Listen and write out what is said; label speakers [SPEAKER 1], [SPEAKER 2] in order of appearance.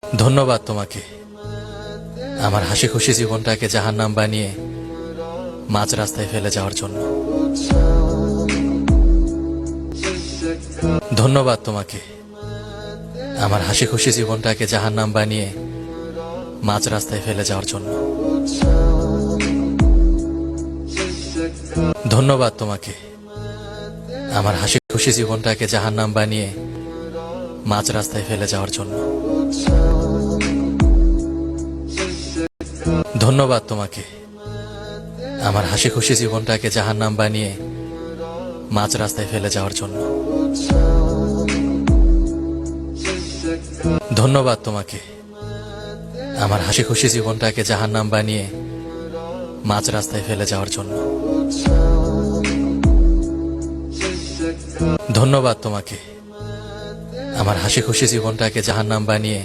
[SPEAKER 1] ধন্যবাদ তোমাকে আমার হাসি খুশি জীবনটাকে জাহান্নাম বানিয়ে মাঝ রাস্তায় ফেলে যাওয়ার জন্য। ধন্যবাদ তোমাকে আমার হাসি খুশি জীবনটাকে জাহান্নাম বানিয়ে মাঝ রাস্তায় ফেলে যাওয়ার জন্য। ধন্যবাদ তোমাকে আমার হাসি খুশি জীবনটাকে জাহান্নাম বানিয়ে মাঝ রাস্তায় ফেলে যাওয়ার জন্য। ধন্যবাদ তোমাকে আমার হাসি খুশি জীবনটাকে জাহান্নাম বানিয়ে মাঝ রাস্তায় ফেলে যাওয়ার জন্য। ধন্যবাদ তোমাকে আমার হাসি খুশি জীবনটাকে জাহান্নাম বানিয়ে মাঝ রাস্তায় ফেলে যাওয়ার জন্য। ধন্যবাদ তোমাকে আমার হাসি খুশি জীবনটাকে জাহান্নাম বানিয়ে